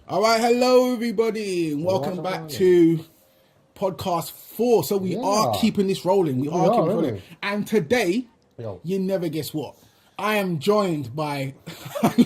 All right, hello everybody, and welcome back to podcast 4. So we are keeping this rolling. We are keeping it rolling. And today, you never guess what? I am joined by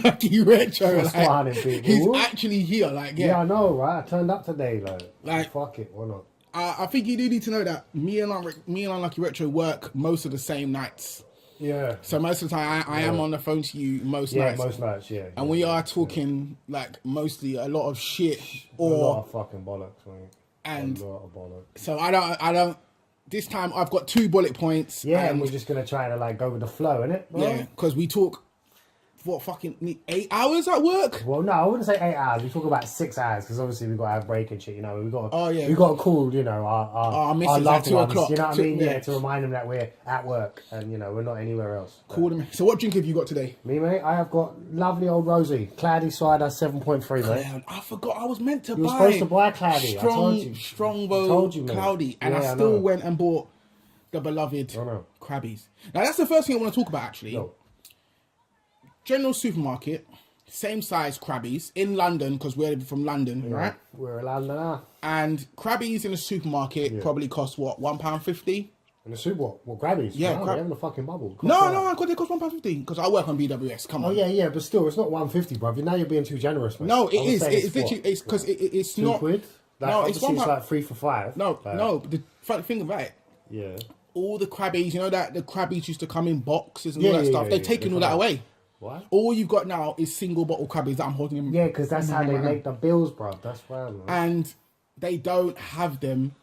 Lucky Retro. He's actually here. Yeah, I know, right? I turned up today. Like fuck it, why not? I think you do need to know that me and Lucky Retro work most of the same nights. Yeah. So most of the time, I am on the phone to you most nights. Yeah, most nights, yeah. And we are talking, mostly a lot of shit. A lot of fucking bollocks, mate. And a lot of bollocks. So I don't... This time, I've got 2 bullet points. Yeah, and we're just going to try to, go with the flow, innit? Yeah, because we talk... fucking 8 hours at work? Well, no, I wouldn't say 8 hours. We talk about 6 hours because obviously we've got to have break and shit. You know, we've got to call, our missus loved at 2 ones. o'clock. You know what I mean? Yeah, to remind them that we're at work and we're not anywhere else. Call them. So, what drink have you got today? Me, mate. I have got lovely old Rosie, Cloudy Cider 7.3, mate. I forgot I was meant to buy. You were supposed to buy Cloudy. Strongbow Cloudy, and I still went and bought the beloved Crabbies. Now that's the first thing I want to talk about actually. No. General supermarket, same size Crabbies in London because we're from London, right? We're in London. And Crabbies in a supermarket probably cost what, £1.50? In the super what Crabbies? Yeah, they're having a fucking bubble. No, because they cost £1.50 because I work on BWS. Come on. Oh yeah, but still, it's not £1.50, bruv. Now you're being too generous, mate. No, it is. It's literally because it's not. £2? No, it's £1. Like 3 for £5. No. The funny thing about it. Yeah. All the Crabbies, you know that the Crabbies used to come in boxes and all that stuff. They've taken all that away. What? All you've got now is single bottle Crabbies that I'm holding in. Yeah, because that's how they make the bills, bro. That's right, man. And they don't have them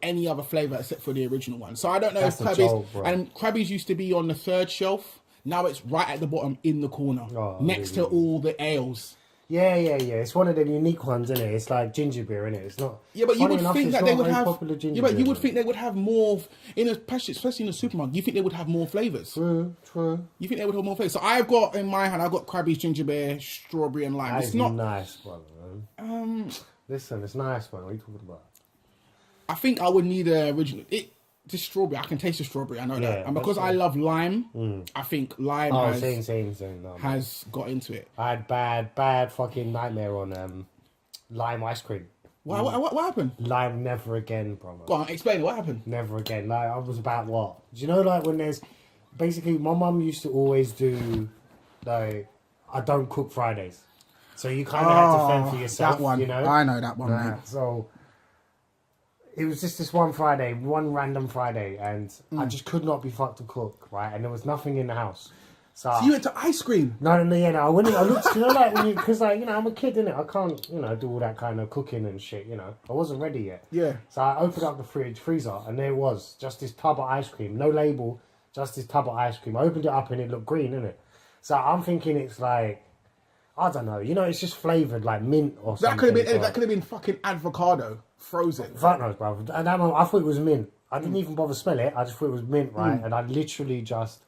any other flavour except for the original one. So I don't know if Crabbies... And Crabbies used to be on the 3rd shelf. Now it's right at the bottom in the corner. Next to all the ales. Yeah. It's one of the unique ones, isn't it? It's like ginger beer, isn't it? It's not... Yeah, but you would think that they would have... Yeah, but you would think they would have more... Especially in the supermarket, you think they would have more flavours. True. You think they would have more flavours. So I've got, in my hand, I've got Crabbies ginger beer, strawberry and lime. It's not nice, brother. Listen, it's nice, man. What are you talking about? I think I would need the original... The strawberry, I can taste the strawberry, I know that. And because I love lime, I think lime has got into it. I had bad fucking nightmare on lime ice cream. What happened? Lime never again, brother. Go on, explain it. What happened? Never again. I was about what? Do you know when there's... Basically, my mum used to always do, I don't cook Fridays. So you kind of had to fend for yourself, that one. You know? I know that one, mate. So... It was just this one random Friday, and I just could not be fucked to cook, right? And there was nothing in the house. So you went to ice cream? No. I went in, I looked, because I'm a kid, innit? I can't, do all that kind of cooking and shit, I wasn't ready yet. Yeah. So I opened up the freezer, and there was just this tub of ice cream, no label, just this tub of ice cream. I opened it up, and it looked green, innit? So I'm thinking it's like, I don't know, it's just flavoured like mint or something. That could have been fucking avocado. Frozen. Fuck knows, bro. And I thought it was mint. I didn't even bother smell it. I just thought it was mint, right? And I literally just...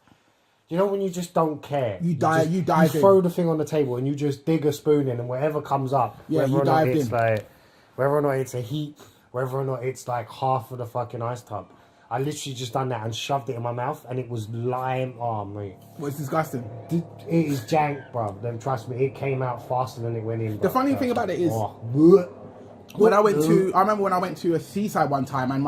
when you just don't care? You throw the thing on the table and you just dig a spoon in and whatever comes up, whether or not it's a heap, whether or not it's like half of the fucking ice tub. I literally just done that and shoved it in my mouth and it was lime. Oh, mate. Well, it's disgusting. It is jank, bro. Then trust me, it came out faster than it went in, bro. The funny thing about it is... I remember when I went to a seaside one time, and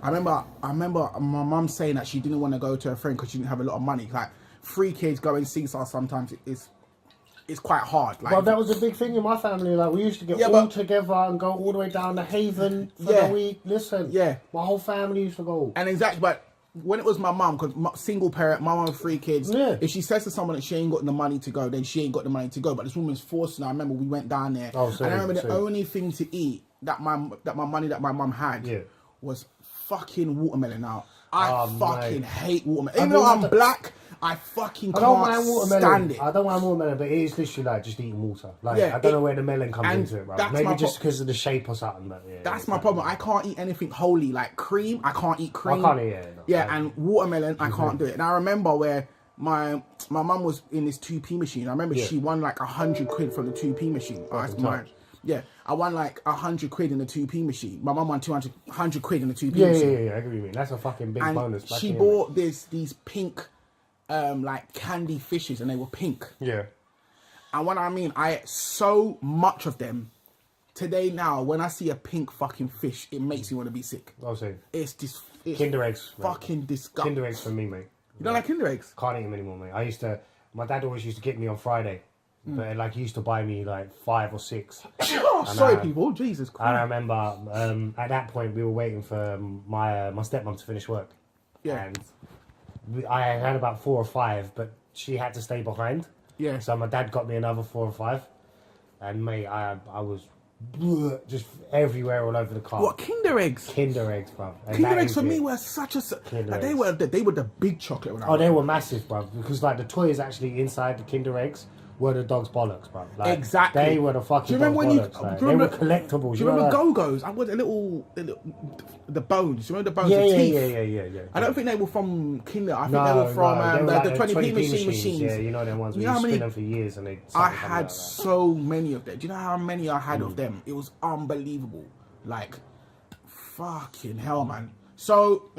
I remember my mum saying that she didn't want to go to a friend because she didn't have a lot of money. Like 3 kids going seaside sometimes it's quite hard. Well, that was a big thing in my family. Like we used to get all together and go all the way down to Haven for the week. Listen, my whole family used to go. And exactly, but when it was my mum, because single parent, my mum with 3 kids, if she says to someone that she ain't got the money to go, then she ain't got the money to go. But this woman's forcing her. I remember we went down there, and I remember the only thing to eat that my mum had was fucking watermelon. Now I fucking hate watermelon. Even though I'm black, I fucking can't stand it. I don't mind watermelon, but it is literally like just eating water. I don't know where the melon comes into it, bro. Maybe just because of the shape or something. But that's my problem. I can't eat anything holy, like cream. I can't eat cream. I can't eat it. And watermelon, I can't do it. And I remember where my mum was in this 2p machine. I remember she won like 100 quid from the 2p machine. That's mine. Yeah, I won like 100 quid in the 2p machine. My mum won 100 quid in the 2p machine. Yeah, I agree with you. That's a fucking big bonus. She bought these pink, like candy fishes, and they were pink. Yeah. And when I mean, I ate so much of them. Today now, when I see a pink fucking fish, it makes me want to be sick. I'll say. It's just... Kinder Eggs. Fucking disgusting. Kinder Eggs for me, mate. You don't like Kinder Eggs? Can't eat them anymore, mate. My dad always used to get me on Friday. But like he used to buy me like 5 or 6. Sorry, people. Jesus Christ. And I remember at that point we were waiting for my stepmom to finish work. Yeah. And I had about 4 or 5, but she had to stay behind. Yeah. So my dad got me another 4 or 5. And mate, I was just everywhere all over the car. What, Kinder Eggs? Kinder Eggs, bro. And Kinder Eggs for me were such a... Like, they were the big chocolate. When they were massive, bro. Because like the toys actually inside the Kinder Eggs were the dog's bollocks, bro. Like, exactly. They were the fucking dog's bollocks. Like, they were collectibles. Do you remember Go-Go's? I was the bones. Do you remember the bones? Yeah, the teeth? Yeah. I don't think they were from Kinder. I think they were from the 20p machines. Yeah, you know them ones. You spin them for years and they. I had so many of them. Do you know how many I had of them? It was unbelievable. Like, fucking hell, man. So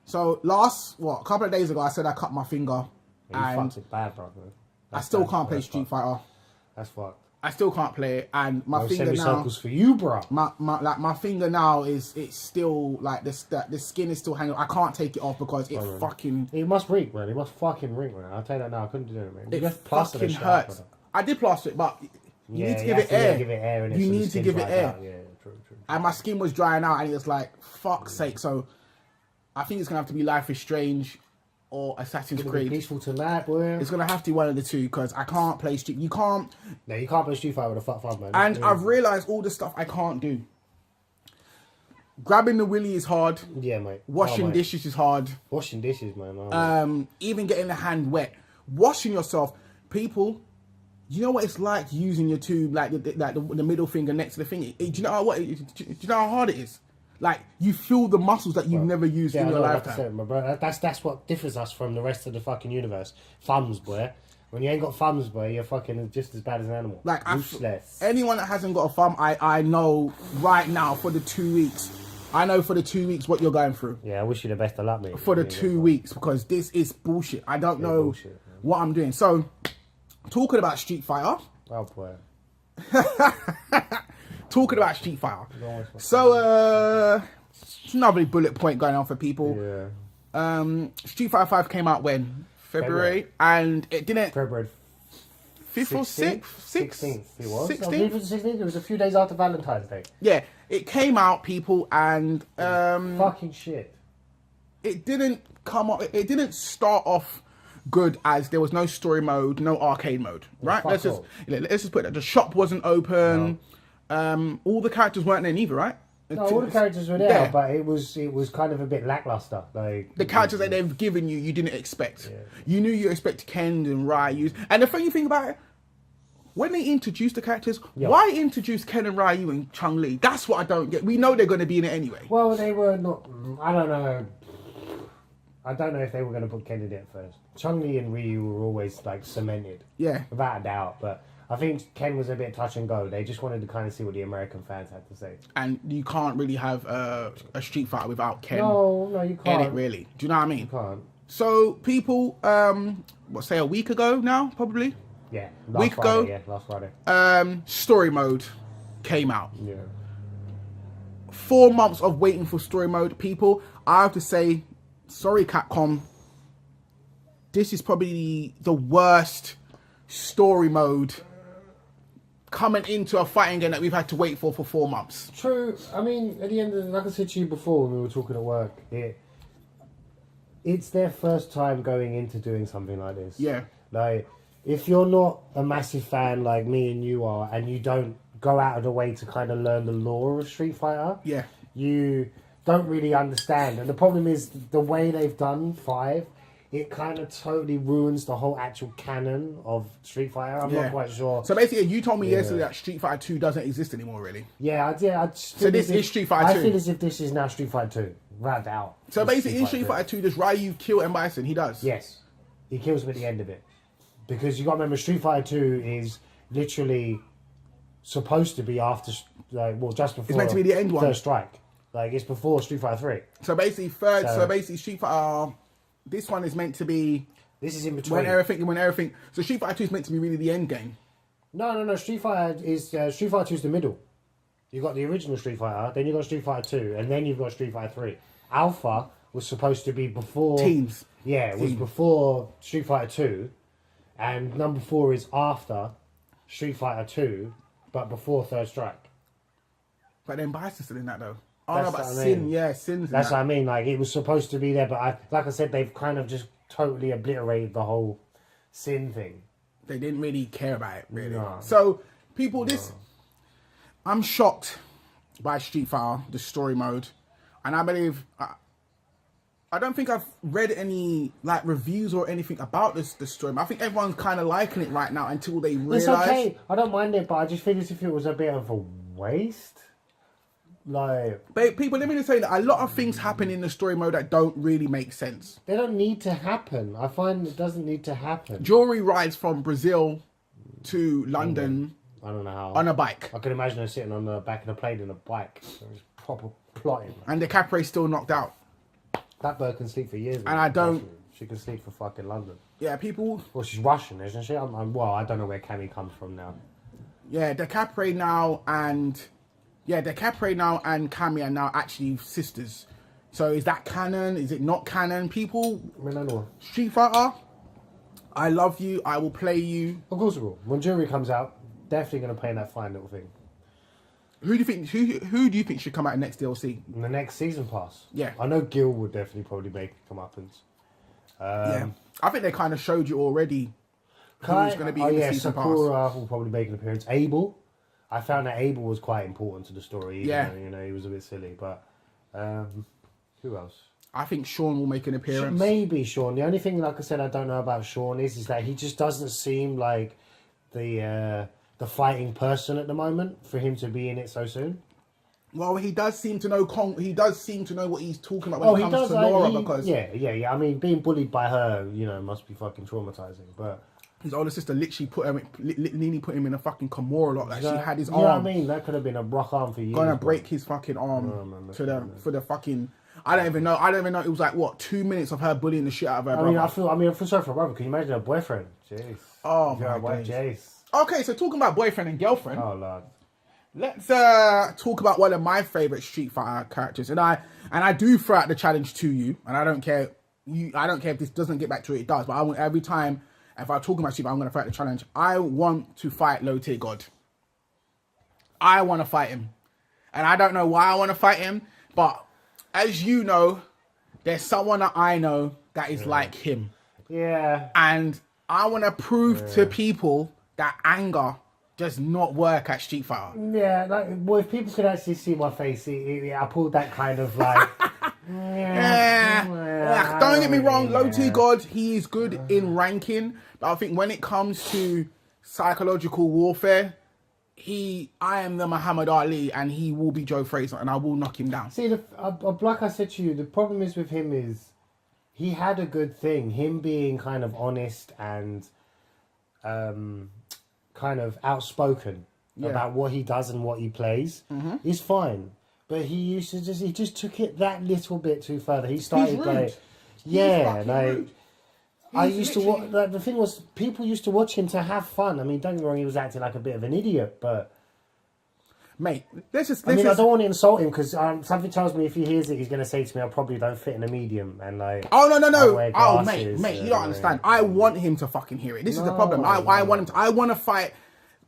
So a couple of days ago, I said I cut my finger, and you fucked it bad, bro. I still can't play Street Fighter. That's fucked. I still can't play it, and my finger now. Circles for you, bro. My finger now it's still like the skin is still hanging. I can't take it off because it fucking. It must reek, man. It must fucking reek, man. I'll tell you that now. I couldn't do it, man. It fucking hurts. I did plaster it, but you need to give it air. You need to give it air. Yeah, true. And my skin was drying out, and it was like, fuck's sake. So I think it's gonna have to be Life is Strange or Assassin's Creed. Peaceful tonight, boy. It's gonna have to be one of the two because I can't play Street. You can't. No, you can't play Street Fighter with a fuck five, man. And I've realised all the stuff I can't do. Grabbing the willy is hard. Yeah, mate. Washing dishes is hard. Washing dishes, man. Even getting the hand wet. Washing yourself. People, you know what it's like using your tube, like the middle finger next to the finger. Do you know what? Do you know how hard it is? Like, you feel the muscles that you've never used in your lifetime. Like bro. That's what differs us from the rest of the fucking universe. Thumbs, boy. When you ain't got thumbs, boy, you're fucking just as bad as an animal. Like, anyone that hasn't got a thumb, I know right now for the 2 weeks. I know for the 2 weeks what you're going through. Yeah, I wish you the best of luck, mate. For the 2 weeks, because this is bullshit. I don't know what I'm doing. So, talking about Street Fighter. Oh, boy. Talking about Street Fighter. So, another bullet point going on for people. Yeah. Street Fighter 5 came out when? February. And it didn't... February 5th or 6th? 16th. It was. 16th? It was 16th. It was a few days after Valentine's Day. Yeah. It came out, people, and... fucking shit. It didn't come up... It didn't start off good as there was no story mode, no arcade mode. Right? Let's just put that. The shop wasn't open. No. All the characters weren't there either, right? No, all the characters were there, but it was kind of a bit lackluster. Like the characters that they've given you didn't expect. Yeah. You knew you expected Ken and Ryu. And the funny thing about it, when they introduced the characters, why introduce Ken and Ryu and Chun-Li? That's what I don't get. We know they're going to be in it anyway. Well, they were not. I don't know. I don't know if they were going to put Ken in it first. Chun-Li and Ryu were always like cemented. Yeah. Without a doubt, but. I think Ken was a bit touch and go. They just wanted to kind of see what the American fans had to say. And you can't really have a Street Fighter without Ken. No, you can't. In it, really. Do you know what I mean? You can't. So, people, say a week ago now, probably? Yeah. Last Friday. Story mode came out. Yeah. 4 months of waiting for story mode. People, I have to say, sorry, Capcom. This is probably the worst story mode coming into a fighting game that we've had to wait for 4 months. True. I mean, at the end of the, like I said to you before when we were talking at work, it's their first time going into doing something like this. Yeah. Like, if you're not a massive fan like me and you are, and you don't go out of the way to kind of learn the lore of Street Fighter, you don't really understand. And the problem is the way they've done 5. It kind of totally ruins the whole actual canon of Street Fighter. I'm not quite sure. So basically, you told me yesterday that Street Fighter 2 doesn't exist anymore, really. Yeah, so this is Street Fighter 2. I feel as if this is now Street Fighter 2, without doubt. So basically, in Street Fighter 2, does Ryu kill M. Bison? He does. Yes, he kills him at the end of it, because you got to remember Street Fighter 2 is literally supposed to be after, just before. It's meant to be the end one. Third Strike, like it's before Street Fighter 3. So basically, Street Fighter. This one is meant to be. This is in between. When everything. So Street Fighter 2 is meant to be really the end game. No. Street Fighter 2 is the middle. You got the original Street Fighter, then you got Street Fighter 2, and then you've got Street Fighter 3. Alpha was supposed to be before Teens. Yeah, it was before Street Fighter 2, and number 4 is after Street Fighter 2, but before Third Strike. But then Bice is still in that though. Oh no, but Sin, yeah, Sin's in That's that. what I mean. Like it was supposed to be there, but like I said, they've kind of just totally obliterated the whole Sin thing. They didn't really care about it, really. No. So, people, I'm shocked by Street Fighter, the story mode, and I believe I don't think I've read any like reviews or anything about the story mode. I think everyone's kind of liking it right now until they realize. It's okay. I don't mind it, but I just feel as if it was a bit of a waste. Like, but people, let me just say that a lot of things happen in the story mode that don't really make sense. They don't need to happen. I find it doesn't need to happen. Jory rides from Brazil to London. I don't know how. On a bike. I can imagine her sitting on the back of the plane in a bike. So it's proper plotting. And the Capre's still knocked out. That bird can sleep for years. And I don't. She can sleep for fucking London. Yeah, people. Well, she's Russian, isn't she? Well, I don't know where Cammy comes from now. Yeah, the Capre now and. Yeah, the Capre now and Cammy are now actually sisters. So is that canon? Is it not canon? People, I don't know. Street Fighter, I love you. I will play you. Of course it will. When Jury comes out, definitely going to play in that fine little thing. Who do you think? Who do you think should come out in next DLC? In the next season pass? Yeah, I know Gil would definitely probably make it come up. Yeah, I think they kind of showed you already who's going to be in the season Sakura pass. will probably make an appearance. Abel. I found that Abel was quite important to the story. Even though, he was a bit silly. But who else? I think Sean will make an appearance. Maybe Sean. The only thing, like I said, I don't know about Sean is that he just doesn't seem like the fighting person at the moment for him to be in it so soon. Well, he does seem to know. He does seem to know what he's talking about when it comes to Nora. Because yeah. I mean, being bullied by her, must be fucking traumatizing. But his older sister literally put him in a fucking Kimura lock. Like she had his arm. You know what I mean? That could have been a rock arm for years. Gonna break his fucking arm for the fucking. I don't even know. It was like what 2 minutes of her bullying the shit out of her brother. I feel sorry for her brother. Can you imagine her boyfriend? Jeez. Oh my days. Jeez. Okay, so talking about boyfriend and girlfriend. Oh Lord. Let's talk about one of my favorite Street Fighter characters, and I do throw out the challenge to you, and I don't care. I don't care if this doesn't get back to it. It does, but I want every time. If I'm talking about Street Fighter, I'm going to fight the challenge. I want to fight Low Tier God. I want to fight him. And I don't know why I want to fight him, but as you know, there's someone that I know that is like him. Yeah. And I want to prove to people that anger does not work at Street Fighter. Yeah, if people could actually see my face, I pulled that kind of like... Don't get me wrong, Low Tier God, he is good in ranking, but I think when it comes to psychological warfare, I am the Muhammad Ali and he will be Joe Frazier and I will knock him down. See, like I said to you, the problem is with him is he had a good thing. Him being kind of honest and kind of outspoken about what he does and what he plays is fine. But he just took it that little bit too further. He started like, rude. I used to watch. Like, the thing was, people used to watch him to have fun. I mean, don't get me wrong, he was acting like a bit of an idiot, but mate, I don't want to insult him because something tells me if he hears it, he's going to say to me, "I probably don't fit in a medium." And like, oh no, mate, you don't understand. I want him to fucking hear it. This is the problem. I want him to. I want to fight.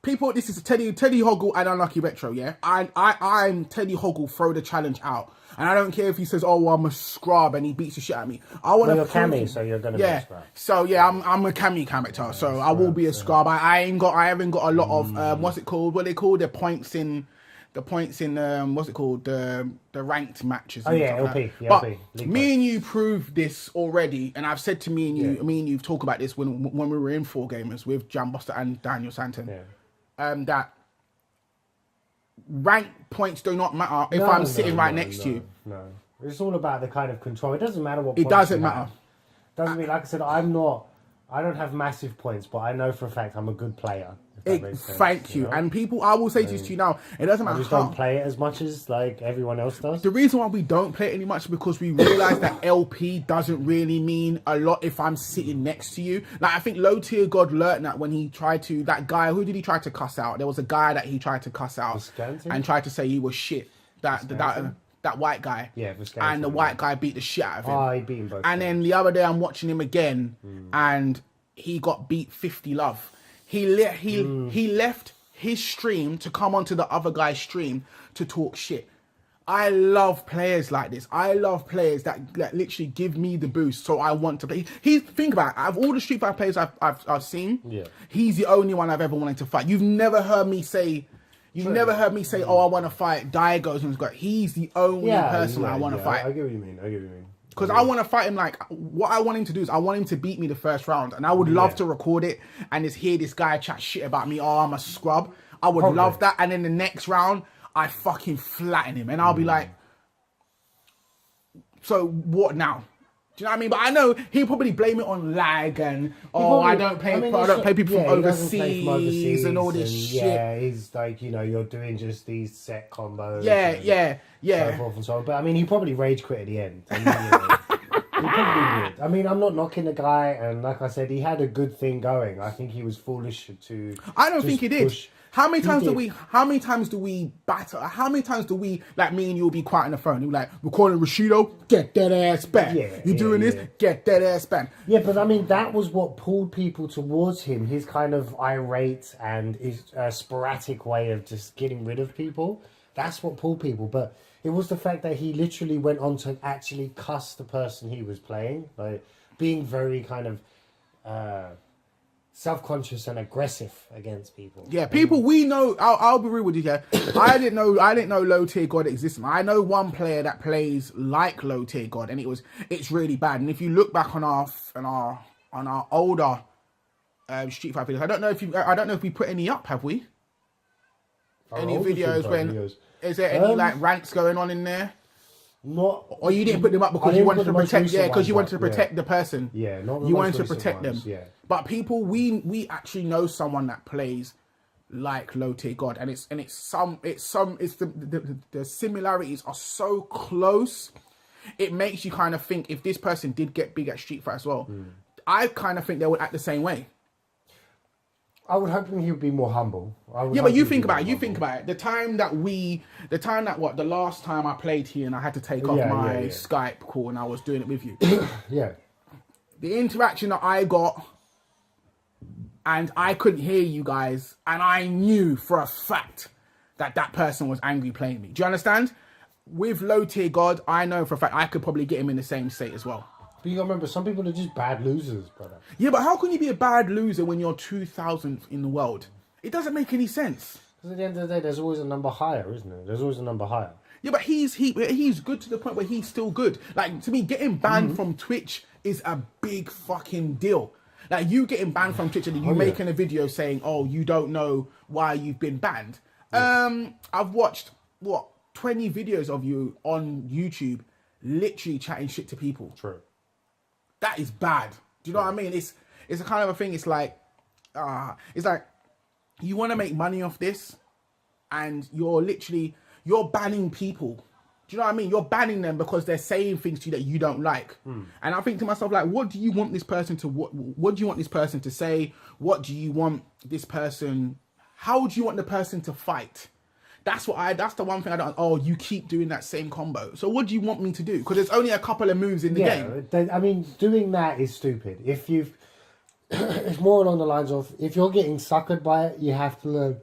People, this is TeddyHoogle and Unlucky Retro, yeah? I'm TeddyHoogle, throw the challenge out. And I don't care if he says, oh, well, I'm a scrub and he beats the shit out of me. I want to you're Cammy, so you're going to be a scrub. So, I'm a Cammy character, so I will be a scrub. I haven't got a lot of, what's it called? What they call the points in, what's it called? The ranked matches. Oh, yeah, LP. But me and you proved this already, and I've said to me and you've talked about this when we were in 4Gamers with Jam Buster and Daniel Santon. Yeah. That rank points do not matter if I'm sitting right next to you. No, it's all about the kind of control. It doesn't matter what. It doesn't matter. Doesn't mean, like I said, I'm not I don't have massive points, but I know for a fact I'm a good player. Thank you. And people, I will say this to you now, it doesn't matter. I just don't play it as much as like everyone else does. The reason why we don't play it any much is because we realise that LP doesn't really mean a lot if I'm sitting next to you. Like, I think Low Tier God learned that when he tried to, that guy, who did he try to cuss out? There was a guy that he tried to cuss out and tried to say he was shit. That white guy. Yeah, and the white guy beat the shit out of him. Oh, he beat him both. And then the other day I'm watching him again and he got beat 50 love. He left his stream to come onto the other guy's stream to talk shit. I love players like this. I love players that literally give me the boost, so I want to play. Think about it. Out of all the Street Fighter players I've seen, he's the only one I've ever wanted to fight. You've never heard me say, oh, I want to fight Daigo's and Scott. He's the only person I want to fight. I get what you mean. Because I want to fight him. Like, what I want him to do is I want him to beat me the first round, and I would love to record it and just hear this guy chat shit about me. Oh, I'm a scrub. I would love that. And then the next round, I fucking flatten him, and I'll be like, so what now? Do you know what I mean? But I know he'll probably blame it on lag and I don't play people from overseas and all this shit. Yeah, he's like, you're doing just these set combos. Yeah. So forth and so on. But I mean, he probably rage quit at the end. I mean, he probably would. I mean, I'm not knocking the guy, and like I said, he had a good thing going. I think he was foolish to. I don't think he did. How many times do we batter? How many times do we, like me and you will be quiet on the phone? You'll be like, we're calling Rashido, get that ass back. You doing this? Get that ass back. Yeah, but I mean, that was what pulled people towards him. His kind of irate and his sporadic way of just getting rid of people. That's what pulled people. But it was the fact that he literally went on to actually cuss the person he was playing. Like, being very kind of... self-conscious and aggressive against people. Yeah, people we know. I'll be real with you here. I didn't know Low Tier God existed. I know one player that plays like Low Tier God, and it's really bad. And if you look back on our older Street Fighter videos, I don't know if we put any up. Have we? Any videos is there any like ranks going on in there? Not, or you didn't put them up because you wanted to protect, because you wanted to protect the person. Yeah, not the you wanted to protect ones, them. Yeah. But people, we actually know someone that plays like Low Tier God, and the similarities are so close. It makes you kind of think if this person did get big at Street Fighter as well, I kind of think they would act the same way. I would hope he would be more humble. But you think about it. The last time I played here and I had to take off my Skype call and I was doing it with you. Yeah. The interaction that I got, and I couldn't hear you guys, and I knew for a fact that person was angry playing me. Do you understand? With Low Tier God, I know for a fact I could probably get him in the same state as well. But you gotta remember, some people are just bad losers, brother. Yeah, but how can you be a bad loser when you're 2000th in the world? It doesn't make any sense. Because at the end of the day, there's always a number higher, isn't there? There's always a number higher. Yeah, but he's good to the point where he's still good. Like, to me, getting banned from Twitch is a big fucking deal. Like, you getting banned from Twitch and you making a video saying, oh, you don't know why you've been banned. Yeah. I've watched, 20 videos of you on YouTube literally chatting shit to people. True. That is bad. Do you know what I mean? It's a kind of a thing. It's like you want to make money off this, and you're banning people. Do you know what I mean? You're banning them because they're saying things to you that you don't like. And I think to myself, like, what do you want this person to what do you want this person to say? What do you want this person? How do you want the person to fight? That's the one thing I don't. Oh, you keep doing that same combo. So what do you want me to do? Because there's only a couple of moves in the game. I mean, doing that is stupid. If it's more along the lines of, if you're getting suckered by it, you have to learn.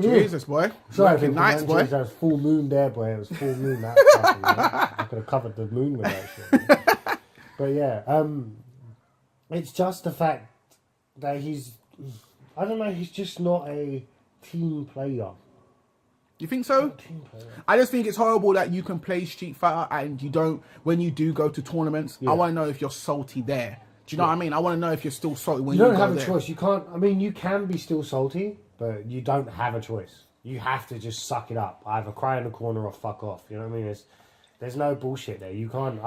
Jesus, boy. Sorry, nights, boy. There was full moon there, boy. It was full moon. I could have covered the moon with that shit. But yeah, it's just the fact that he's just not a team player. You think so? I just think it's horrible that you can play Street Fighter and you don't, when you do go to tournaments, I want to know if you're salty there. Do you know what I mean? I want to know if you're still salty when you go there. You don't have a choice. You can't, I mean, you can be still salty, but you don't have a choice. You have to just suck it up. Either cry in the corner or fuck off. You know what I mean? There's no bullshit there. You can't,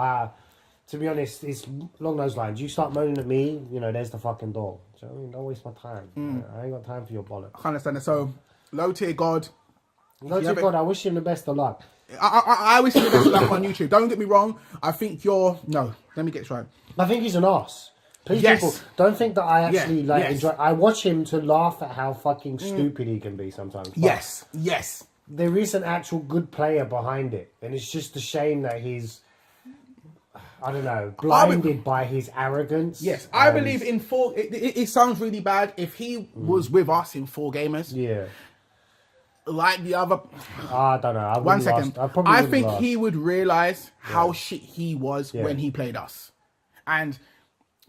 to be honest, it's along those lines. You start moaning at me, you know, there's the fucking door. Do you know what I mean? Don't waste my time. I ain't got time for your bollocks. I understand that. So, low tier God. Low tier God, I wish him the best of luck. I wish him the best of luck on YouTube. Don't get me wrong. I think let me get this right. I think he's an arse. Please, people, don't think that I actually enjoy. I watch him to laugh at how fucking stupid he can be sometimes. But Yes. There is an actual good player behind it, and it's just a shame that he's, I don't know, blinded by his arrogance. Yes, I believe in four. It sounds really bad if he was with us in 4Gamers. Yeah. Like the other. I don't know. One second. I think he would realize how shit he was when he played us, and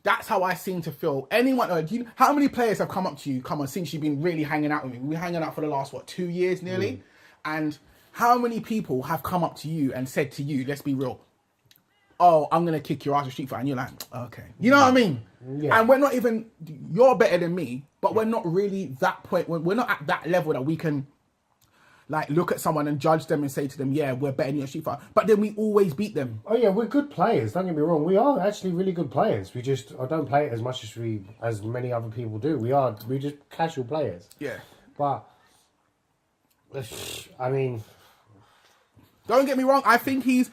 that's how I seem to feel. Anyone? How many players have come up to you? Come on, since you've been really hanging out with me. We've been hanging out for the last 2 years nearly, and how many people have come up to you and said to you, "Let's be real. Oh, I'm gonna kick your ass with Street Fighter," and you're like, "Okay." You know what I mean? Yeah. And we're not even. You're better than me, but we're not really that point. We're not at that level that we can. Like, look at someone and judge them and say to them, yeah, we're better than your Street Fighter. But then we always beat them. Oh, yeah, we're good players. Don't get me wrong. We are actually really good players. We just, I don't play it as much as many other people do. We're just casual players. Yeah. But, I mean... Don't get me wrong. I think he's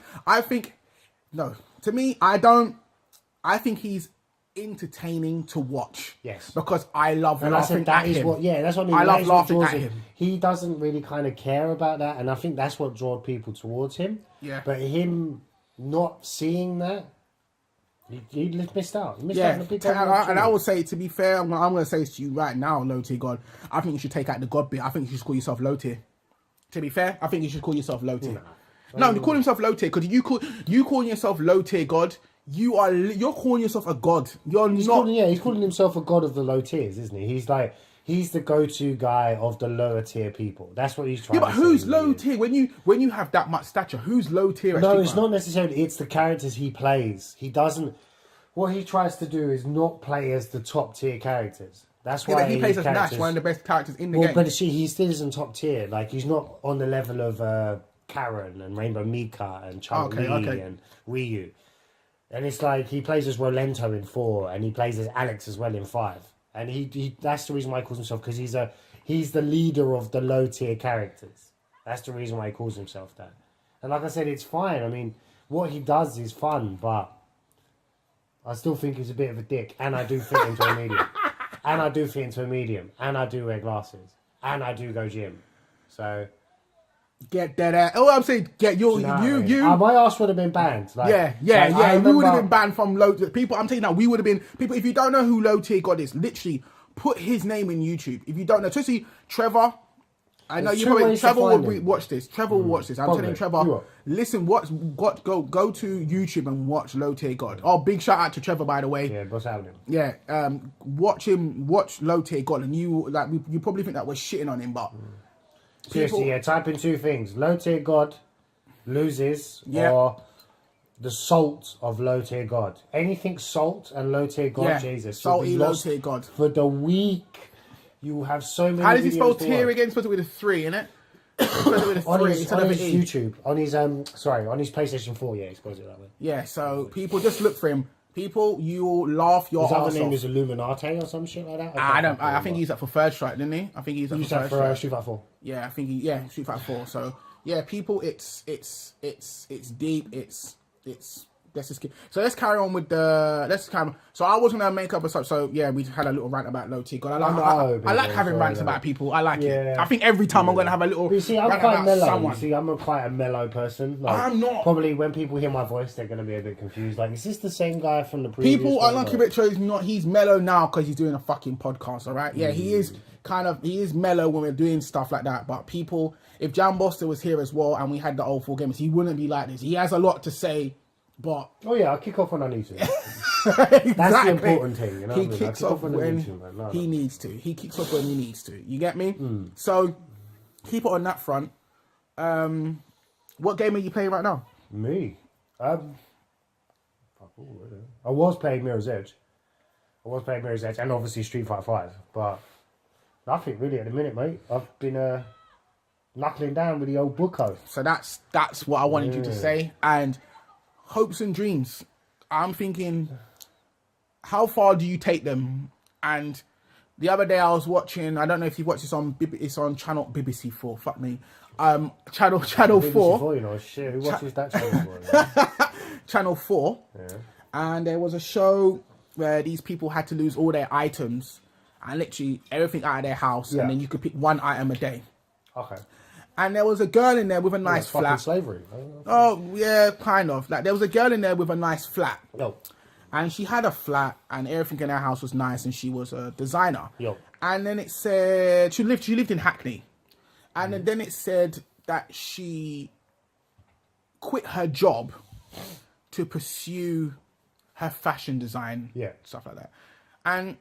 entertaining to watch. Yes. Because I love laughing at him. That's what I mean. I love laughing at him. He doesn't really kind of care about that, and I think that's what draws people towards him. Yeah. But him not seeing that, he missed out. He missed out on a big and I will say, to be fair, I'm going to say this to you right now, low tier God. I think you should take out the God bit. I think you should call yourself low tier. To be fair, I think you should call yourself low tier. No, you call himself low tier because you calling yourself low tier God. You're calling yourself a god. He's calling himself a god of the low tiers, isn't he? He's the go-to guy of the lower tier people. That's what he's trying to say. Yeah, but who's low tier? When you have that much stature, who's low tier? No, it's not necessarily. It's the characters he plays. He doesn't. What he tries to do is not play as the top tier characters. That's why he plays as Nash, one of the best characters in the game. But he still isn't top tier. Like, he's not on the level of Karen and Rainbow Mika and Chun-Li and Ryu. And it's like he plays as Rolento in 4, and he plays as Alex as well in 5. And he that's the reason why he calls himself, because he's the leader of the low tier characters. That's the reason why he calls himself that. And like I said, it's fine. I mean, what he does is fun, but I still think he's a bit of a dick. And I do fit into a medium. And I do wear glasses. And I do go gym. So... Get that out. Oh, I'm saying, you. My ass would have been banned. Like, we would have been banned from low people. I'm telling you now, we would have been people. If you don't know who low tier God is, literally put his name in YouTube. If you don't know, especially Trevor. I know Trevor will watch this. Trevor will watch this. I'm telling you, Trevor, listen. Go to YouTube and watch low tier God. Oh, big shout out to Trevor, by the way. Yeah, what's happening? Yeah, watch low tier God, and you probably think that we're shitting on him, but. Seriously, type in 2 things. Low tier God loses or the salt of low tier God. Anything salt and low tier God, Jesus. Salty low tier God. For the week, you have so many. How does he spell tier again? Supposed to be with a 3, innit? On his YouTube. On his on his PlayStation 4, he spells it that way. Yeah, so people just look for him. People, you'll laugh your ass off. His other name is Illuminati or some shit like that. I think he's up for Third Strike, didn't he? I think he's up for Third Strike. Street Fighter 4. Yeah, I think Street Fighter 4. So yeah, people, it's deep. Let's just so let's carry on with so I was gonna make up a so yeah, we had a little rant about low tier God. I like having rants about people. I like it. I think every time I'm gonna have a little. But you see, I'm quite mellow. You see, I'm quite a mellow person. Like, I'm not. Probably when people hear my voice, they're gonna be a bit confused. Like, is this the same guy from the previous? People are lucky Richard is not. He's mellow now because he's doing a fucking podcast. All right. Yeah, he is mellow when we're doing stuff like that. But people, if Jan Boster was here as well and we had the old 4Gamers, he wouldn't be like this. He has a lot to say. But I'll kick off when I need to. Exactly. That's the important thing, you know. He kicks off when he needs to. He kicks off when he needs to. You get me? So keep it on that front. What game are you playing right now? Me? I was playing Mirror's Edge. And obviously Street Fighter 5. But nothing really at the minute, mate. I've been knuckling down with the old Bucko. So that's what I wanted you to say. And hopes and dreams. I'm thinking, how far do you take them? And the other day I was watching, I don't know if you watch this it's on channel BBC 4, fuck me. Channel BBC 4. 4, you know, shit, who watches that channel 4? Channel 4. Yeah. And there was a show where these people had to lose all their items and literally everything out of their house, and then you could pick one item a day. Okay. And there was a girl in there with a nice flat. Fucking slavery. Oh, yeah, kind of. Like, there was a girl in there with a nice flat. Yo. And she had a flat, and everything in her house was nice, and she was a designer. Yo. And then it said she lived in Hackney, and then it said that she quit her job to pursue her fashion design, stuff like that. And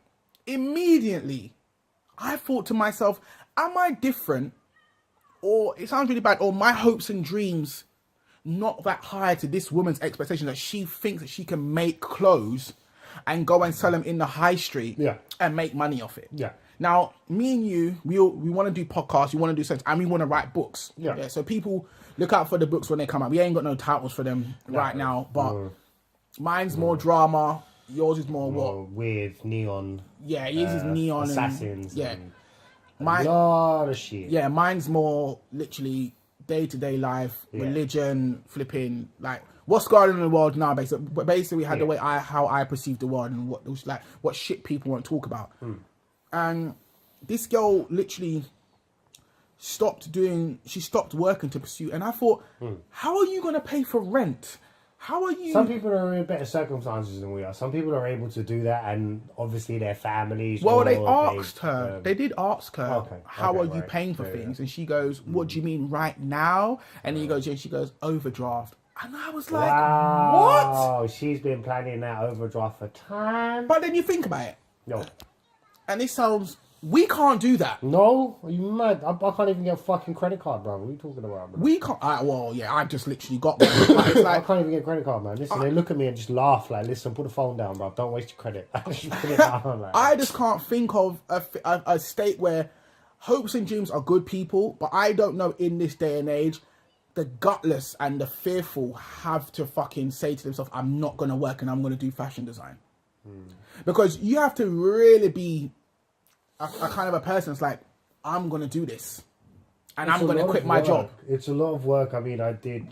immediately, I thought to myself, am I different? Or it sounds really bad. Or my hopes and dreams not that high to this woman's expectation that she thinks that she can make clothes and go and sell them in the high street and make money off it. Yeah. Now, me and you, we want to do podcasts, we want to do sense, and we want to write books. Yeah. So people look out for the books when they come out. We ain't got no titles for them right now, but mine's more drama. Yours is more what? Weird, neon. Yeah, yours is neon. Assassins. And, a lot of shit. Yeah, mine's more literally day-to-day life, religion, flipping, like, what's going on in the world now, basically. But basically, we had the way how I perceive the world and what shit people won't talk about. And this girl literally stopped working to pursue. And I thought, how are you going to pay for rent? How are you? Some people are in better circumstances than we are. Some people are able to do that, and obviously their families. Well, they asked her. They did ask her, how are you paying for things? And she goes, what do you mean right now? And then he goes, she goes, overdraft. And I was like, wow, what? She's been planning that overdraft for time. But then you think about it. No. And this sounds... We can't do that. No? Are you mad? I can't even get a fucking credit card, bro. What are you talking about, bro? We can't... I've just literally got one. Like, I can't even get a credit card, man. Listen, they look at me and just laugh like, listen, put the phone down, bro. Don't waste your credit. Just put it down. Like, I just can't think of a state where hopes and dreams are good people, but I don't know in this day and age, the gutless and the fearful have to fucking say to themselves, I'm not going to work and I'm going to do fashion design. Because you have to really be... a kind of a person that's like, I'm going to do this. And I'm going to quit my job. It's a lot of work. I mean, I did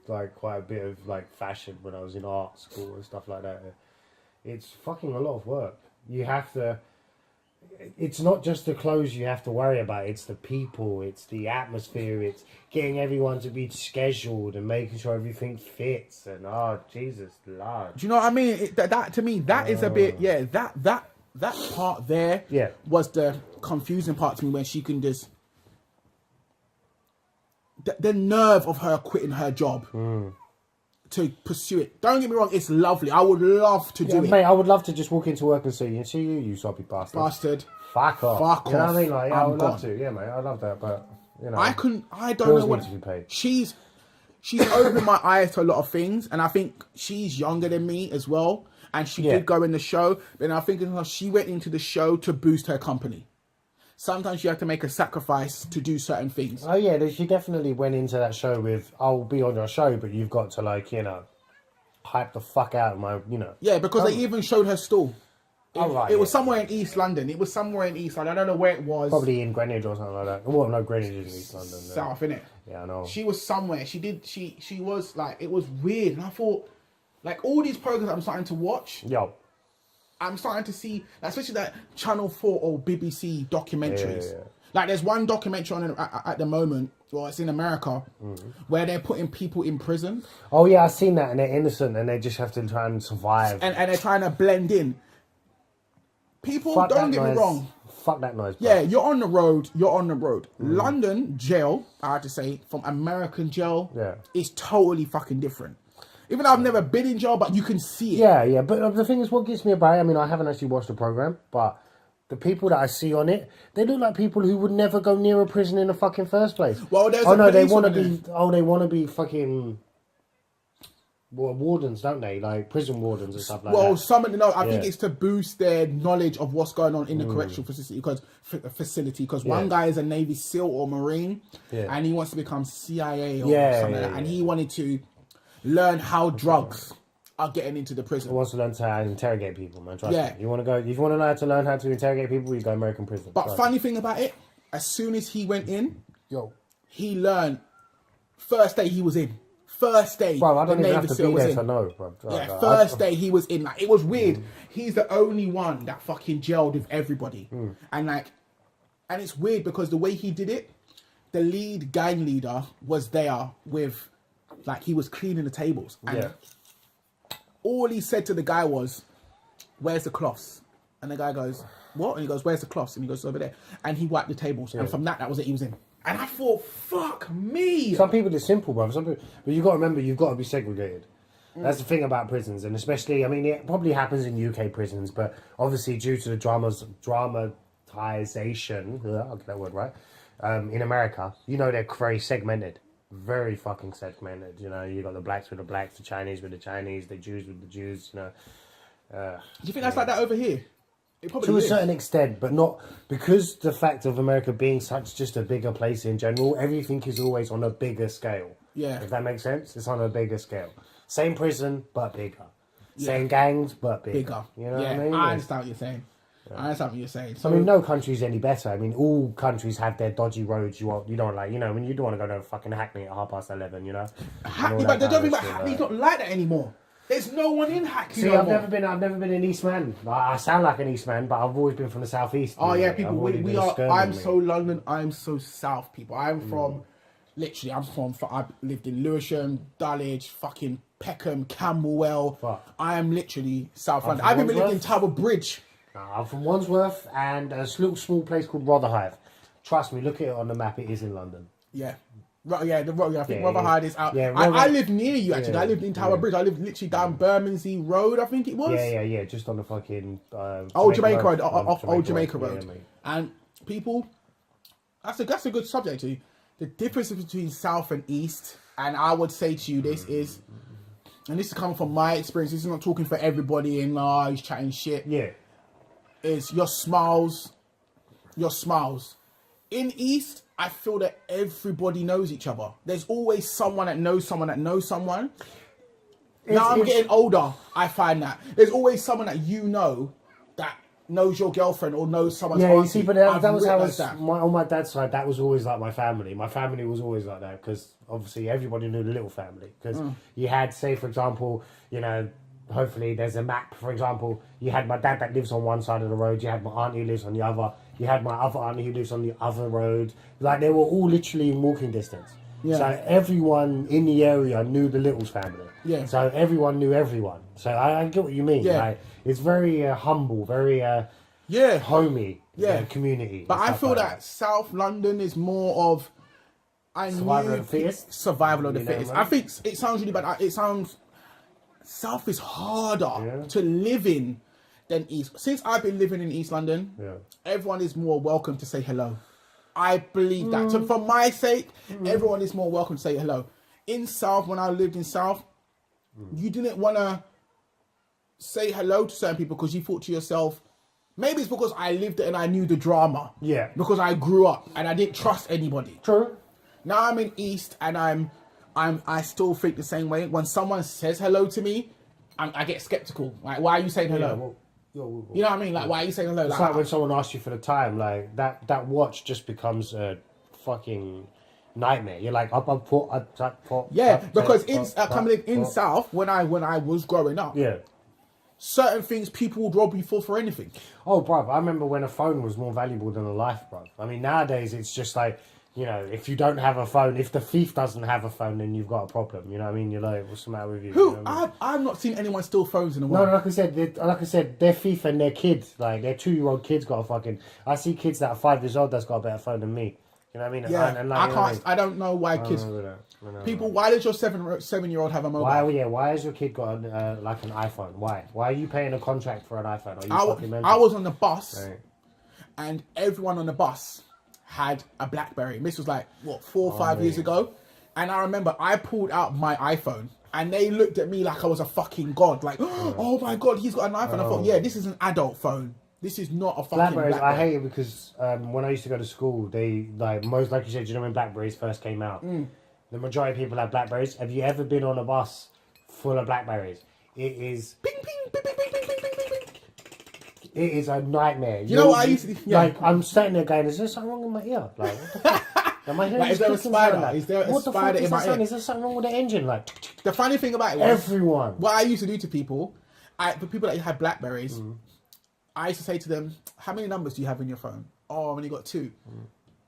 like quite a bit of like fashion when I was in art school and stuff like that. It's fucking a lot of work. You have to, it's not just the clothes you have to worry about. It's the people, it's the atmosphere, it's getting everyone to be scheduled and making sure everything fits. And oh, Jesus, Lord. Do you know what I mean? That to me, that is a bit, that part there was the confusing part to me when she can just... The nerve of her quitting her job to pursue it. Don't get me wrong, it's lovely. I would love to do it. Mate, I would love to just walk into work and see you, you soppy bastard. Bastard. Fuck off. Fuck off. You know what I mean? Like, I would love to. Yeah, mate, I'd love that, but, you know. I don't know what... To be paid. She's opened my eyes to a lot of things, and I think she's younger than me as well. And she did go in the show, but I think she went into the show to boost her company. Sometimes you have to make a sacrifice to do certain things. Oh yeah, she definitely went into that show with, I'll be on your show, but you've got to like, you know, hype the fuck out of my, you know. Yeah, because they even showed her stall. It was somewhere in East London. I don't know where it was. Probably in Greenwich or something like that. Well, no, Greenwich is in East London. South, innit? Yeah, I know. She was somewhere. She was like, it was weird. And I thought, like, all these programs I'm starting to watch, I'm starting to see, especially that Channel 4 or BBC documentaries. Yeah. Like, there's one documentary on at the moment, well, it's in America, where they're putting people in prison. Oh, yeah, I've seen that, and they're innocent, and they just have to try and survive. And they're trying to blend in. People, don't get me wrong. Fuck that noise, bro. Yeah, you're on the road. London jail, I have to say, from American jail, is totally fucking different. Even though I've never been in jail, but you can see it. Yeah, but the thing is, what gets me about it, I mean, I haven't actually watched the program, but the people that I see on it, they look like people who would never go near a prison in the fucking first place. Well, there's they want to be fucking wardens, don't they? Like prison wardens and stuff like that. Well, I think it's to boost their knowledge of what's going on in the correctional facility. Because one guy is a Navy SEAL or Marine, and he wants to become CIA or something like that. And he wanted to learn how drugs are getting into the prison. Who wants to learn to interrogate people, man? Trust me. You want to go? If you want to learn how to interrogate people, you go American prison. But funny thing about it, as soon as he went in, he learned. First day he was in. First day, bro, I don't even have to be there to know, bro. First day he was in. Like, it was weird. He's the only one that fucking gelled with everybody, and it's weird because the way he did it, the lead gang leader was there with, like, he was cleaning the tables, and all he said to the guy was, "Where's the cloths?" And the guy goes, "What?" And he goes, "Where's the cloths?" And he goes, "Over there." And he wiped the tables, and from that was it. He was in. And I thought, fuck me. Some people, it's simple, bro. But you've got to remember, you've got to be segregated. That's the thing about prisons. And especially, I mean, it probably happens in UK prisons, but obviously due to the dramatization, I'll get that word right, in America, you know, they're very segmented. Very fucking segmented. You know, you got the blacks with the blacks, the Chinese with the Chinese, the Jews with the Jews, you know. Do you think that's like that over here? To a certain extent, but not because the fact of America being such just a bigger place in general, everything is always on a bigger scale. Yeah. If that makes sense, it's on a bigger scale. Same prison, but bigger. Same gangs, but bigger. You know what I mean? I understand what you're saying. I understand what you're saying. So, I mean, no country's any better. I mean, all countries have their dodgy roads. You don't like, you know, when you don't want to go to fucking Hackney at 11:30, you know. Hackney, but the thing about Hackney's not like that anymore. There's no one in Hackney. See, I've never been an East man. I sound like an East man, but I've always been from the southeast. Oh yeah, people. We are. I'm so London. I'm so South, people. I'm from. Literally, I lived in Lewisham, Dulwich, fucking Peckham, Camberwell. Fuck. I am literally South London. I've even lived in Tower Bridge. I'm from Wandsworth and a little small place called Rotherhithe. Trust me, look at it on the map. It is in London. Yeah. I think Rotherhithe is out. Yeah, I live near you, actually. I lived in Tower Bridge. I lived literally down Bermondsey Road, I think it was. Yeah. Just on the fucking... Old Jamaica Road. Off Old Jamaica Road. Yeah, and people... That's a good subject to you. The difference between South and East, and I would say to you, this is... And this is coming from my experience. This is not talking for everybody and he's chatting shit. Yeah. Is your smiles. In East... I feel that everybody knows each other. There's always someone that knows someone that knows someone. Now I'm getting older, I find that. There's always someone that you know that knows your girlfriend or knows someone's auntie. You see, but that was how on my dad's side, that was always like my family. My family was always like that because obviously everybody knew the little family. Because you had, say, for example, you know, hopefully there's a map, for example, you had my dad that lives on one side of the road, you had my auntie who lives on the other, you had my other auntie who lives on the other road. Like, they were all literally in walking distance. Yeah. So everyone in the area knew the Littles family. Yeah. So everyone knew everyone. So I get what you mean. Yeah. Like, it's very humble, very homey community. But I feel that South London is more of... Survival of the fittest? Survival of the fittest. I think it sounds really bad. It sounds... South is harder to live in than East. Since I've been living in East London, everyone is more welcome to say hello. I believe that. So for my sake, everyone is more welcome to say hello. In South, when I lived in South, you didn't want to say hello to certain people because you thought to yourself, maybe it's because I lived it and I knew the drama. Yeah. Because I grew up and I didn't trust anybody. True. Now I'm in East and I still think the same way. When someone says hello to me, I get skeptical. Like, why are you saying hello? You know what I mean? Like, why are you saying hello? It's like when someone asks you for the time, like that watch just becomes a fucking nightmare. You're like, because in South, when I was growing up, certain things people would rob you for anything. Oh, bruv, I remember when a phone was more valuable than a life, bruv. I mean, nowadays it's just like, you know, if you don't have a phone, if the thief doesn't have a phone, then you've got a problem. You know what I mean? You're like, what's the matter with you? Who? You know I mean? I've not seen anyone steal phones in a while. No, like I said, their thief and their kids, like their 2-year-old kids got a fucking... I see kids that are 5 years old that's got a better phone than me. You know what I mean? Yeah, I don't know why kids... People, why does your 7-year-old have a mobile? Why has your kid got like an iPhone? Why? Why are you paying a contract for an iPhone? I was on the bus, and everyone on the bus had a BlackBerry. This was like, 4 or 5 years ago. And I remember I pulled out my iPhone and they looked at me like I was a fucking god. Like, oh my God, he's got an iPhone. I thought, this is an adult phone. This is not a fucking BlackBerry. I hate it because when I used to go to school, they, like you said, you know when BlackBerries first came out? The majority of people have BlackBerries. Have you ever been on a bus full of BlackBerries? It is. Ping, ping, ping, ping, ping, ping, ping, ping, ping. It is a nightmare. You know what I used to do? Yeah. Like, I'm sitting there going, is there something wrong in my ear? Like, what the fuck? Am I hearing Like, is there a spider? Like, is there a spider in my ear? Is there something wrong with the engine? Like, the funny thing about it was... Everyone. What I used to do to people, for people that had Blackberries, I used to say to them, how many numbers do you have in your phone? Oh, I've only got 2.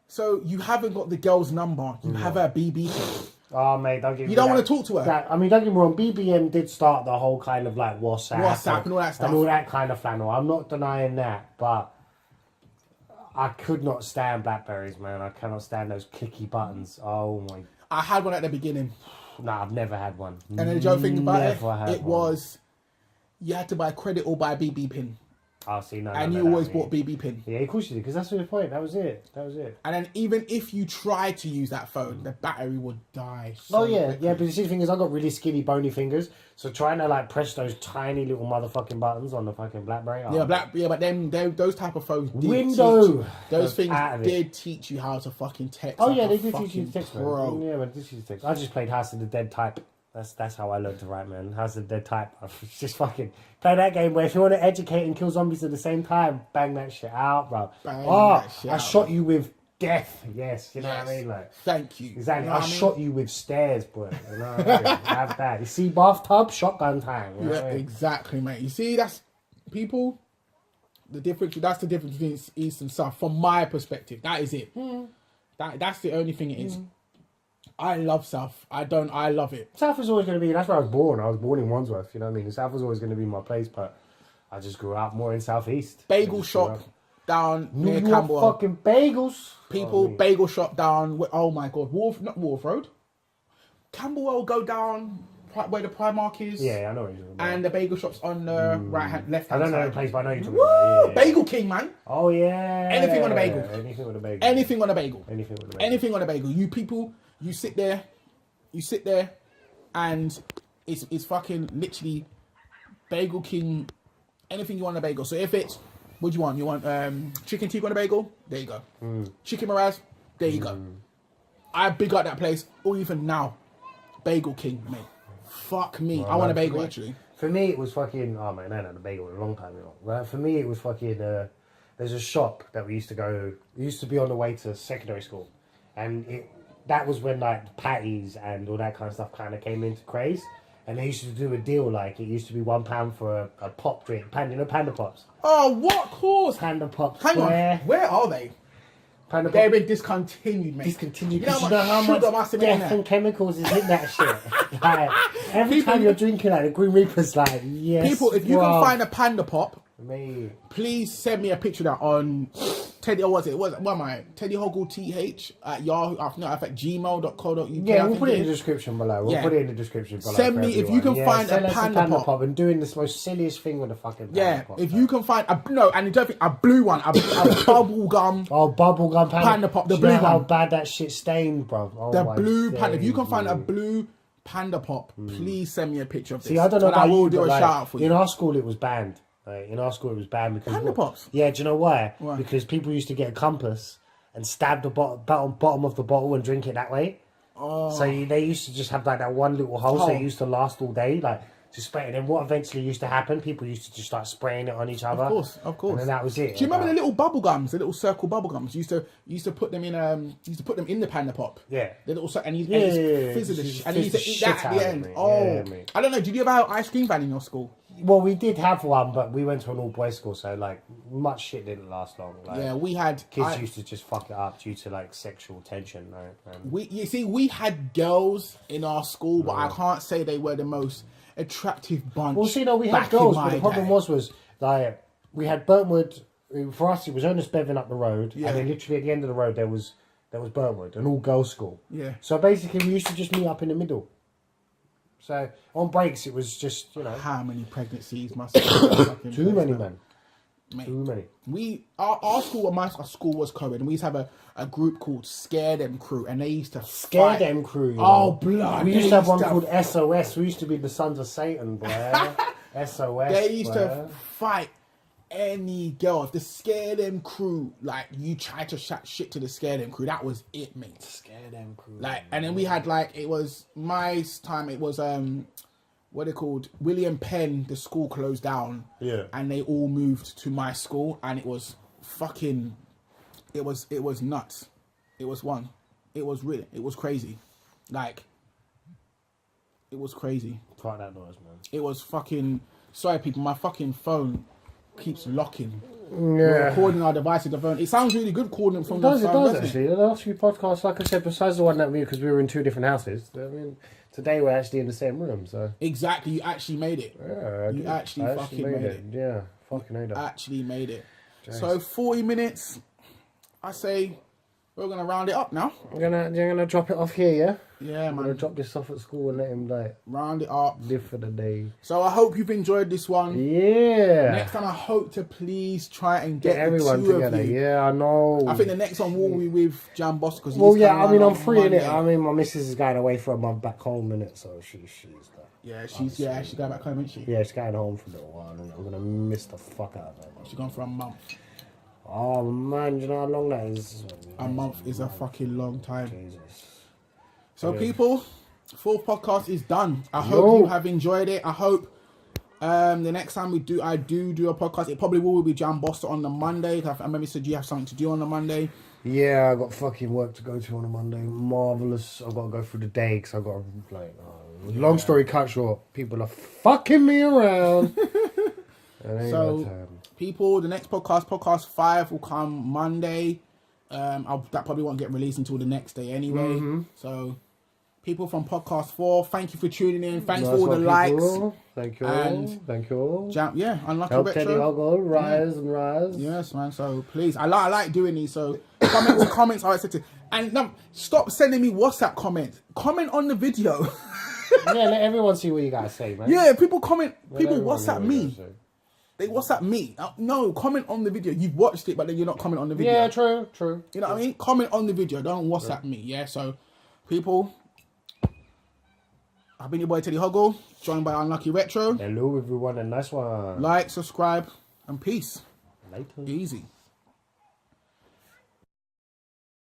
So you haven't got the girl's number. You have her BB pin. Oh, mate, don't get me. You don't want to talk to her. That, I mean, don't get me wrong. BBM did start the whole kind of like WhatsApp and all that stuff. And all that kind of flannel. I'm not denying that, but I could not stand Blackberries, man. I cannot stand those clicky buttons. Oh, my. I had one at the beginning. No, I've never had one. And then the joke thing about it was you had to buy credit or buy BB pin. Oh, see, no. And you always bought BB pin. Yeah, of course you did, because that's the point. That was it. And then even if you tried to use that phone, the battery would die. Quickly. But the thing is, I got really skinny, bony fingers, so trying to like press those tiny little motherfucking buttons on the fucking BlackBerry. But then those type of phones those things did teach you how to fucking text. Oh yeah, they did teach you to text, man. Yeah, but this is text. I just played House of the Dead type. That's how I learned to write, man. House of the Dead type. Just fucking play that game where if you want to educate and kill zombies at the same time, bang that shit out, bro. I shot you with death. Yes, you know what I mean? Like, thank you. Exactly. I shot you with stairs, boy. You know what I mean? Have that. You see, bathtub, shotgun time. You know what I mean? Exactly, mate. You see, that's people. The difference. That's the difference between East and South, from my perspective. That is it. That's the only thing it is. I love South. I love it. South is always going to be... That's where I was born. I was born in Wandsworth, you know what I mean? South was always going to be my place, but I just grew up more in South East. Bagel shop down near New York Camberwell. Fucking bagels. People, bagel shop down... Oh, my God. Not Wharf Road. Camberwell, go down where the Primark is. Yeah, I know what you're talking about. And the bagel shop's on the right-hand, left-hand side. I don't know the place, but I know you're talking about. Yeah. Bagel King, man. Oh, yeah. Anything on a bagel. Anything on a bagel. Anything on a bagel. Anything on a bagel. Anything on a bagel. You people... You sit there, and it's fucking literally Bagel King, anything you want on a bagel. So if it's, what do you want? You want chicken tikka on a bagel? There you go. Chicken Miraz? There you go. I big up that place, or even now, Bagel King, mate. Fuck me. Well, I want a bagel, actually. For me, it was fucking, oh man, I had a bagel a long time ago. Well, for me, it was fucking, there's a shop that we used to go, we used to be on the way to secondary school, and that was when like patties and all that kind of stuff kind of came into craze, and they used to do a deal like it used to be £1 for a pop drink, Panda Pops. Oh, what course? Panda Pops. Hang on, where are they? Panda They've been discontinued, mate. Discontinued. You know how much death and chemicals is in that shit. Like, every time you're drinking that, the Green Reaper's like, yes. People, if you can find a Panda Pop, me, please send me a picture of that on Teddy, or what am I? TeddyHoogle TH at Yahoo, no, at gmail.co.uk. Yeah, we'll put it in the description below. We'll put it in the description below. Send me, if you can find a Panda Pop. And doing this most silliest thing with a fucking Panda Pop. If you can find, and don't think, a blue one, a bubble gum. Oh, bubble gum Panda Pop, the blue one. How bad that shit stained, bro. Oh, the blue Panda, if you can find a blue Panda Pop, please send me a picture of this. See, I don't know. I will do a shout out for you. In our school, it was banned. In our school, it was banned because Panda Pops. Yeah, do you know why? Because people used to get a compass and stab the bottom of the bottle and drink it that way. Oh. So they used to just have like that one little hole, so it used to last all day, like just spray. And then what eventually used to happen? People used to just start spraying it on each other. Of course. And then that was it. Do you remember the little bubble gums, the little circle bubble gums? You used to put them in the Panda Pop. Yeah. The little and you used to eat that at the end. I don't know. Did you ever have an ice cream van in your school? Well, we did have one, but we went to an all-boys school, so like much shit didn't last long. Like, we had kids used to just fuck it up due to like sexual tension. Right? We had girls in our school, but I can't say they were the most attractive bunch. Well, see, no, we had girls, but the problem was like we had Burntwood. For us, it was Ernest Bevan up the road, and then literally at the end of the road there was Burntwood, an all-girls school. Yeah. So basically, we used to just meet up in the middle. So on breaks, it was just how many pregnancies must have been too many, man. Mate, too many. Our school, my school was co-ed, and we used to have a group called Scare Them Crew, and they used to Scare Them Crew. Blood! We used to have one called SOS. We used to be the Sons of Satan, boy. SOS. They used to fight any girl. If the Scare Them Crew, like you tried to chat shit to the Scare Them Crew, that was it, mate. Scare Them Crew. Like, and then we had like, it was my time. It was what they called, William Penn, the school closed down. Yeah. And they all moved to my school, and it was fucking, it was nuts. It was crazy. Like, it was crazy. Fuck that noise, man. It was fucking, sorry people, my fucking phone keeps locking. Yeah. We're recording our device with the phone. It sounds really good calling it from the phone. It does actually. The last few podcasts, like I said, besides the one that because we were in 2 different houses, I mean, today we're actually in the same room, so. Exactly, you actually made it. Yeah, you actually fucking made it. Yeah, fucking made it. Actually made it. Jeez. So 40 minutes, I say we're gonna round it up now. You're gonna drop it off here, yeah? Yeah, man. I'm gonna drop this off at school and let him like round it up. Live for the day. So I hope you've enjoyed this one. Yeah. Next time I hope to please try and get everyone the 2 together. of you. Yeah, I know. I think the next one will be with Jan Boss because I mean I'm free in it. I mean my missus is going away for a month back home in it, so she's like, she's going back home, isn't she? Yeah, she's going home for a little while and I'm gonna miss the fuck out of her. She's gone for a month. Oh man, do you know how long that is? A month is a fucking long time. Jesus. So people, 4th podcast is done. I hope you have enjoyed it. I hope the next time I do a podcast, it probably will be Jan Boster on the Monday. I remember you said you have something to do on the Monday. Yeah, I got fucking work to go to on a Monday. Marvelous. I've got to go through the day because I've got to like. Long story cut short, people are fucking me around. So, people, the next podcast 5 will come Monday. That probably won't get released until the next day anyway. So, people from podcast 4, thank you for tuning in. Thanks for all the likes. Thank you all. Thank you all. Unlucky Help Retro. TeddyHoogle rise and rise. Yes, man. So please, I like doing these. So comments are accepted. And stop sending me WhatsApp comments. Comment on the video. Yeah, let everyone see what you guys say, man. Yeah, people comment. People WhatsApp me. They WhatsApp me. No, comment on the video. You've watched it, but then you're not commenting on the video. Yeah, true. You know what I mean? Comment on the video. Don't WhatsApp me. Yeah, so people, I've been your boy TeddyHoogle, joined by Unlucky Retro. Hello, everyone, and nice one. Like, subscribe, and peace. Later. Easy.